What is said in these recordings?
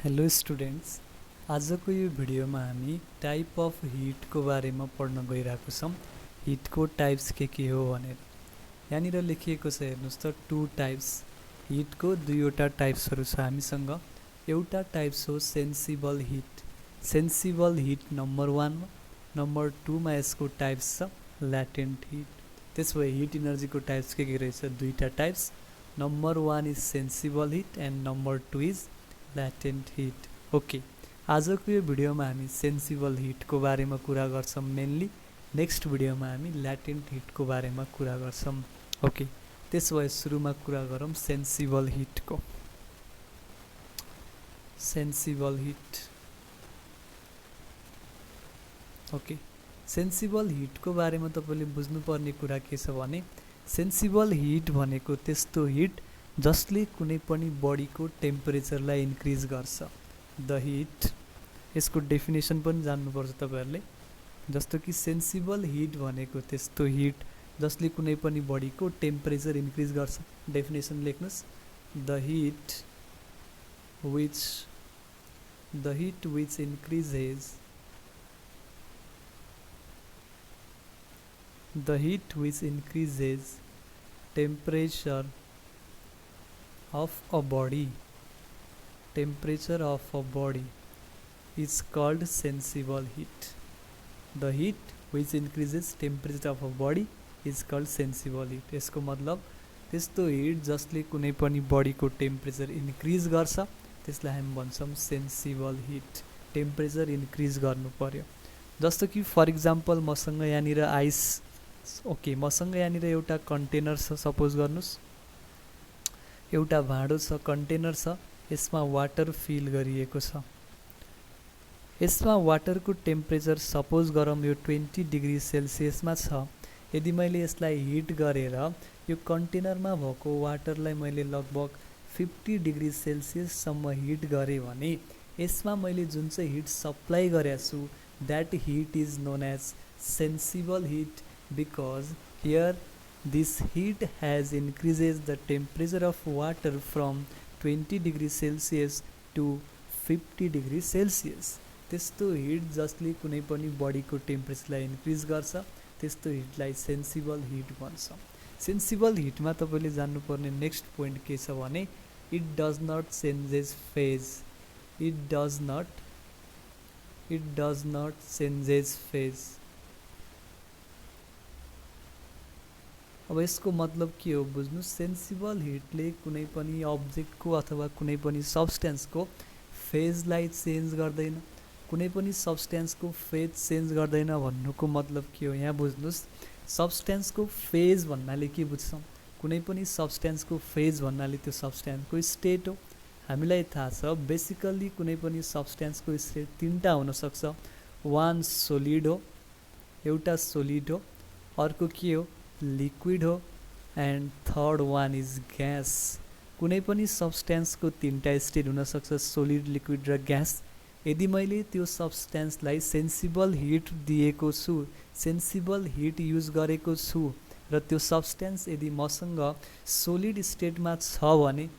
Hello students, आजको यो भिडियोमा हामी टाइप अफ हिटको बारेमा पढ्न गइरहेको छौँ। हिटको टाइप्स के हो भनेर यहाँनिर लेखिएको छ, हेर्नुहोस् त। टु टाइप्स हिटको दुईवटा टाइप्सहरू छ हामीसँग। एउटा टाइप्स हो sensible hit. Sensible hit number 1, number 2 मा यसको टाइप्स छ ल्याटेन्ट हिट। त्यसो भए हिट इनर्जीको टाइप्स के रहेछ? दुईटा types. Number 1 is sensible heat and number 2 is latent hit. Okay, आजको यो भिडियोमा हामी सेन्सिबल हिटको बारेमा कुरा गर्छौँ मेनली। नेक्स्ट भिडियोमा हामी ल्याटेन्ट हिटको बारेमा कुरा गर्छौँ। ओके, त्यसो भए सुरुमा कुरा गरौँ सेन्सिबल हिटको। Sensible heat. ओके, सेन्सिबल हिटको बारेमा तपाईँले बुझ्नुपर्ने कुरा के छ भने, सेन्सिबल हिट भनेको त्यस्तो हिट जसले कुनै पनि बडीको टेम्परेचरलाई इन्क्रिज गर्छ। द हिट, यसको डेफिनेसन पनि जान्नुपर्छ तपाईँहरूले। जस्तो कि सेन्सिबल हिट भनेको त्यस्तो हिट जसले कुनै पनि बडीको टेम्परेचर इन्क्रिज गर्छ। डेफिनेसन लेख्नुहोस्। The hit which increases temperature of a body is called sensible heat. The heat which increases temperature of a body is called sensible heat. यसको मतलब त्यस्तो हिट जसले कुनै पनि बडीको टेम्परेचर इन्क्रिज गर्छ त्यसलाई हामी भन्छौँ सेन्सिबल हिट। टेम्परेचर इन्क्रिज गर्नु पर्यो। जस्तो कि फर इक्जाम्पल मसँग यहाँनिर आइस, ओके, मसँग यहाँनिर एउटा कन्टेनर छ। सपोज गर्नुहोस् एउटा भाँडो छ, कन्टेनर छ, यसमा वाटर फिल गरिएको छ। यसमा वाटरको टेम्परेचर सपोज गरौँ यो 20 डिग्री सेल्सियसमा छ। यदि मैले यसलाई हिट गरेर यो कन्टेनरमा भएको वाटरलाई मैले लगभग 50 डिग्री सेल्सियससम्म हिट गरेँ भने यसमा मैले जुन चाहिँ हिट सप्लाई गरेको छु that heat is known as sensible heat, because here this heat has increases the temperature of water from 20 degree Celsius to 50 degree Celsius. त्यस्तो हिट जसले कुनै पनि बडीको टेम्परेचरलाई इन्क्रिज गर्छ त्यस्तो हिटलाई सेन्सिबल हिट भन्छ। सेन्सिबल हिटमा तपाईँले जान्नुपर्ने नेक्स्ट पोइन्ट के छ भने it does not changes phase. It does not changes phase. अब यसको मतलब के हो बुझ्नु। सेन्सिबल हिटले कुनै पनि अब्जेक्टको अथवा कुनै पनि सब्सटेन्सको फेजलाई चेन्ज गर्दैन। कुनै पनि सब्सटेन्सको फेज चेन्ज गर्दैन भन्नुको मतलब के हो यहाँ बुझ्नुहोस्। सब्सटेन्सको फेज भन्नाले के बुझ्छौँ? कुनै पनि सब्सटेन्सको फेज भन्नाले त्यो सब्सटेन्सको स्टेट हो। हामीलाई थाहा छ बेसिकल्ली कुनै पनि सब्सटेन्सको स्टेट तिनवटा हुनसक्छ। वान सोलिड हो, एउटा सोलिड हो, अर्को के हो लिक्विड हो, and third one is gas. कुनै पनि सब्सटेन्सको तिनवटा स्टेट हुनसक्छ, सोलिड, लिक्विड र ग्यास। यदि मैले त्यो सब्सटेन्सलाई सेन्सिबल हिट दिएको छु, सेन्सिबल हिट युज गरेको छु र त्यो सब्सटेन्स यदि मसँग सोलिड स्टेटमा छ भने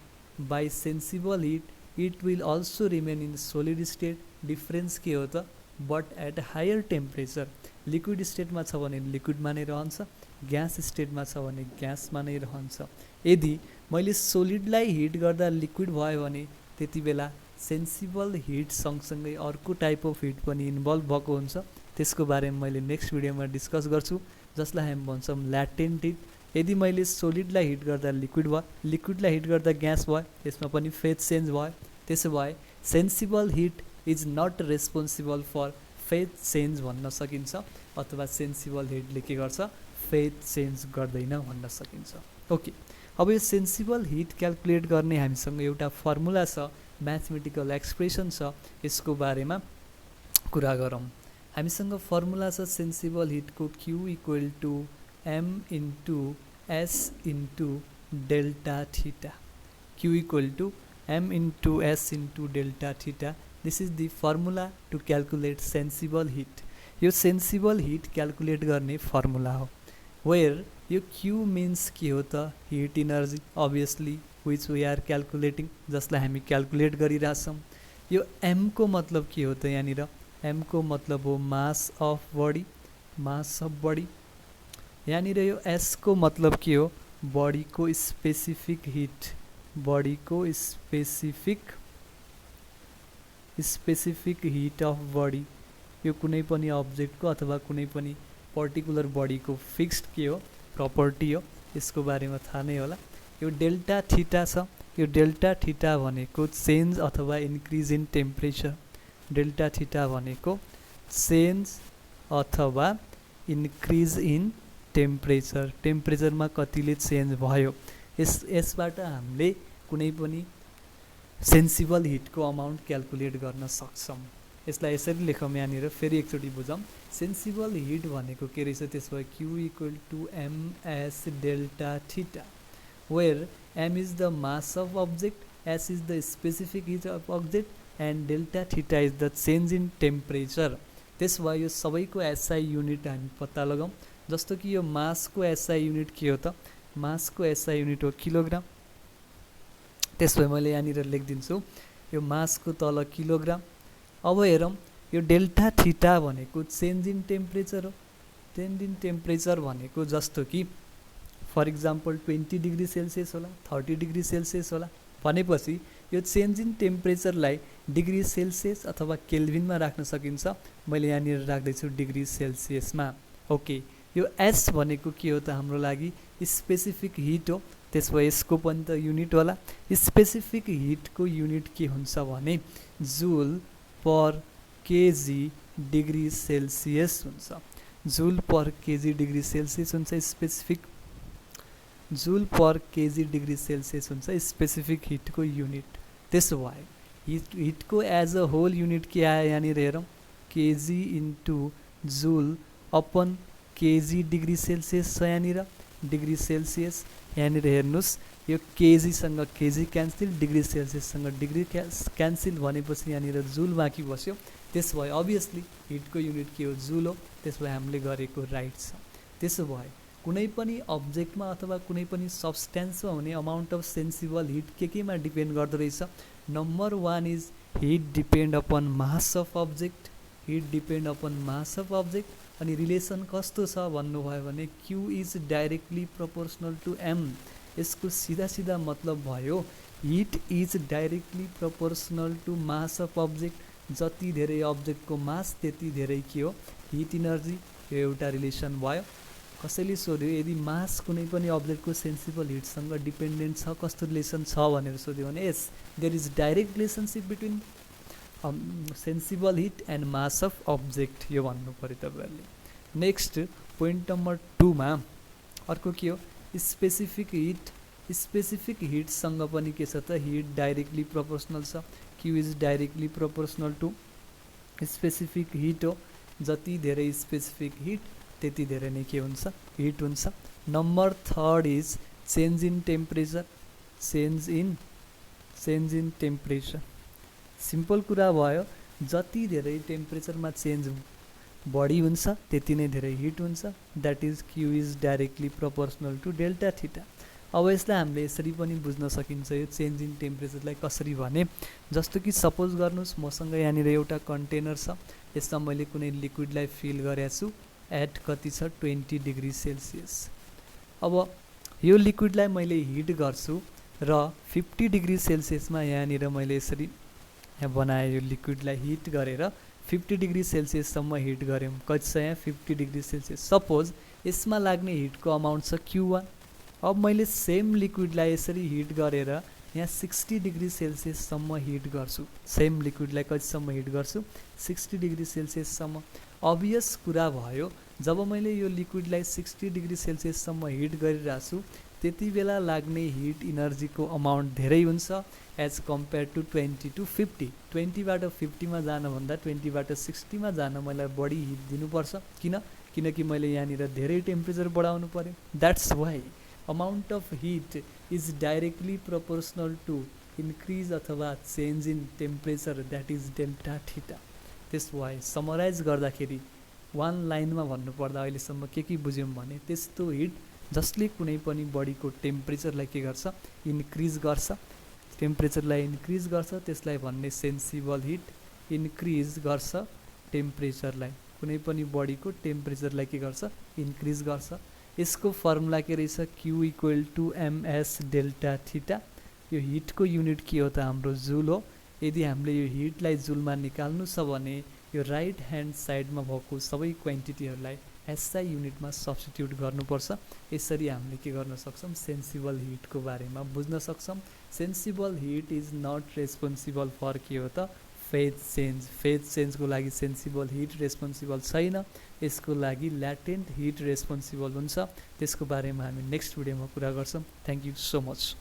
by sensible heat it will also remain in solid state. Difference के हो त? But at higher temperature. Liquid स्टेटमा छ भने लिक्विडमा नै रहन्छ, ग्यास स्टेटमा छ भने ग्यासमा नै रहन्छ। यदि मैले सोलिडलाई हिट गर्दा लिक्विड भयो भने त्यति बेला सेन्सिबल हिट सँगसँगै अर्को टाइप अफ हिट पनि इन्भल्भ भएको हुन्छ। त्यसको बारेमा मैले नेक्स्ट भिडियोमा डिस्कस गर्छु, जसलाई हामी भन्छौँ ल्याटेन्ट हिट। यदि मैले सोलिडलाई हिट गर्दा लिक्विड भयो, लिक्विडलाई हिट गर्दा ग्यास भयो, त्यसमा पनि फेज चेन्ज भयो। त्यसो भए sensible heat is not responsible for phase change भन्न सकिन्छ, अथवा सेन्सिबल हिटले के गर्छ फेज चेन्ज गर्दैन भन्न सकिन्छ। ओके, अब यो सेन्सिबल हिट क्यालकुलेट गर्ने हामीसँग एउटा फर्मुला छ, म्याथमेटिकल एक्सप्रेसन छ। यसको बारेमा कुरा गरौँ। हामीसँग फर्मुला छ सेन्सिबल हिटको Q equal to M into S into delta theta. Q equal to M into S into delta theta. This is the formula to calculate sensible heat. यो सेन्सिबल हिट क्यालकुलेट गर्ने formula हो। Where यो Q means के हो त? Heat energy obviously which we are calculating, जसलाई हामी calculate गरिरहेछौँ। यो एम को मतलब के हो त यहाँनिर एम को मतलब हो mass of body, mass of body. यहाँनिर यो एस को मतलब के हो बडीको स्पेसिफिक हिट, बडीको स्पेसिफिक हिट अफ बडी। यो कुनै पनि अब्जेक्टको अथवा कुनै पनि पर्टिकुलर बडीको फिक्स्ड के हो प्रपर्टी हो, यसको बारेमा थाहा नै होला। यो डेल्टा थीटा छ, यो डेल्टा थीटा भनेको चेन्ज अथवा increase in temperature, delta theta भनेको चेन्ज अथवा इन्क्रिज इन टेम्परेचर, टेम्परेचरमा कतिले चेन्ज भयो। यसबाट हामीले कुनै पनि सेन्सिबल हिटको अमाउन्ट क्याल्कुलेट गर्न सक्छौँ। यसलाई यसरी लेखौँ यहाँनिर, फेरि एकचोटि बुझौँ। सेन्सिबल हिट भनेको के रहेछ, त्यसो भए Q equal to MS delta theta, where M is the mass of object, S is the specific heat of object and delta theta is the change in temperature. त्यसो भए यो सबैको एसआई युनिट हामी पत्ता लगाउँ। जस्तो कि यो मासको एसआई युनिट के हो त, मासको एसआई युनिट हो किलोग्राम। त्यसो भए मैले यहाँनिर लेखिदिन्छु यो मासको तल किलोग्राम। अब हेरौँ यो डेल्टा थीटा भनेको चेन्ज इन टेम्परेचर हो। चेन्ज इन टेम्परेचर भनेको जस्तो कि फर इक्जाम्पल 20 डिग्री सेल्सियस होला, 30 डिग्री सेल्सियस होला भनेपछि यो चेन्ज इन टेम्परेचरलाई डिग्री सेल्सियस अथवा केल्भिनमा राख्न सकिन्छ। मैले यहाँनिर राख्दैछु डिग्री सेल्सियसमा। ओके, यो एस भनेको के हो त हाम्रो लागि स्पेसिफिक हिट हो। त्यसो भए यसको पनि त युनिट होला। स्पेसिफिक हिटको युनिट के हुन्छ भने joule per KG degree Celsius हुन्छ, joule per KG degree Celsius हुन्छ specific, joule per KG degree Celsius हुन्छ स्पेसिफिक हिटको युनिट। त्यसो भए हिटको एज अ होल युनिट के आयो यहाँनिर हेरौँ, KG into joule upon KG degree Celsius छ यहाँनिर, डिग्री सेल्सियस। यहाँनिर हेर्नुहोस् यो केजीसँग केजी क्यान्सिल, डिग्री सेल्सियससँग डिग्री क्यान्सिल भनेपछि यहाँनिर जुल बाँकी बस्यो। त्यसो भए अभियसली हिटको युनिट के हो जुल हो। त्यसो भए हामीले गरेको राइट छ। त्यसो भए कुनै पनि अब्जेक्टमा अथवा कुनै पनि सब्सटेन्समा हुने अमाउन्ट अफ सेन्सिबल हिट के केमा डिपेन्ड गर्दो रहेछ। Number 1 is heat depend upon mass of object, heat depend upon mass of object. अनि रिलेसन कस्तो छ भन्नुभयो भने Q is directly proportional to M. यसको सिधा सिधा मतलब भयो heat is directly proportional to mass of object. जति धेरै अब्जेक्टको मास त्यति धेरै के हो हिट इनर्जी। यो एउटा रिलेसन भयो। कसैले सोध्यो यदि मास कुनै पनि अब्जेक्टको सेन्सिबल हिटसँग डिपेन्डेन्ट छ कस्तो रिलेसन छ भनेर सोध्यो भने यस there is direct relationship between sensible heat and mass of object, यो भन्नु पऱ्यो तपाईँहरूले। नेक्स्ट पोइन्ट नम्बर 2 मा अर्को के हो स्पेसिफिक हिट। स्पेसिफिक हिटसँग पनि के छ त हिट डाइरेक्टली प्रोपोर्सनल छ। Q is directly proportional to specific heat हो। जति धेरै स्पेसिफिक हिट त्यति धेरै नै के हुन्छ हिट हुन्छ। Number 3 is change in temperature, change in temperature. Simple कुरा भयो जति धेरै टेम्परेचरमा चेन्ज बढी हुन्छ त्यति नै धेरै हिट हुन्छ। That is Q is directly proportional to delta theta. अब यसलाई हामीले यसरी पनि बुझ्न सकिन्छ यो चेन्ज इन टेम्परेचरलाई कसरी भने जस्तो कि सपोज गर्नुहोस् मसँग यहाँनिर एउटा कन्टेनर छ, यसमा मैले कुनै लिक्विडलाई फिल गरेको छु एट कति छ 20 डिग्री सेल्सियस। अब यो लिक्विडलाई मैले हिट गर्छु र 50 डिग्री सेल्सियसमा यहाँनिर मैले यसरी यहाँ बनाएँ। यो लिक्विडलाई हिट गरेर 50 डिग्री सेल्सियससम्म हिट गऱ्यौँ। कति छ यहाँ 50 डिग्री सेल्सियस। सपोज यसमा लाग्ने हिटको अमाउन्ट छ Q1। अब मैले सेम लिक्विडलाई यसरी हिट गरेर यहाँ 60 डिग्री सेल्सियससम्म हिट गर्छु। सेम लिक्विडलाई कतिसम्म हिट गर्छु 60 डिग्री सेल्सियससम्म। अभियस कुरा भयो जब मैले यो लिक्विडलाई 60 डिग्री सेल्सियससम्म हिट गरिरहेको छु त्यति बेला लाग्ने हिट इनर्जीको अमाउन्ट धेरै हुन्छ एज कम्पेयर टु 20 to 50। 20बाट 50मा जानुभन्दा 20बाट 60मा जान मलाई बढी हिट दिनुपर्छ। किनकि मैले यहाँनिर धेरै टेम्परेचर बढाउनु पर्यो। That's why amount of heat is directly proportional to increase अथवा change in temperature that is delta theta. त्यसो भए समराइज गर्दाखेरि वान लाइनमा भन्नुपर्दा अहिलेसम्म के बुझ्यौँ भने त्यस्तो हिट जसले कुनै पनि बडीको टेम्परेचरलाई के गर्छ इन्क्रिज गर्छ। टेम्परेचरलाई इन्क्रिज गर्छ त्यसलाई भन्ने सेन्सिबल हिट इन्क्रिज गर्छ टेम्परेचरलाई कुनै पनि बडीको टेम्परेचरलाई के गर्छ इन्क्रिज गर्छ यसको फर्मुला के रहेछ Q equal to ms delta theta यो हिटको युनिट के हो त हाम्रो जुल हो यदि हामीले यो हिटलाई जुलमा निकाल्नु छ भने यो राइट ह्यान्ड साइडमा भएको सबै क्वान्टिटीहरूलाई SI युनिटमा सब्स्टिट्युट गर्नुपर्छ यसरी हामीले के गर्न सक्छौं सेन्सिबल हिटको बारेमा बुझ्न सक्छौं sensible heat is not responsible for के हो त फेज चेन्जको लागि सेन्सिबल हिट रेस्पोन्सिबल छैन यसको लागि ल्याटेन्ट हिट रेस्पोन्सिबल हुन्छ त्यसको बारेमा हामी नेक्स्ट भिडियोमा कुरा गर्छौं थ्यांक यू सो मच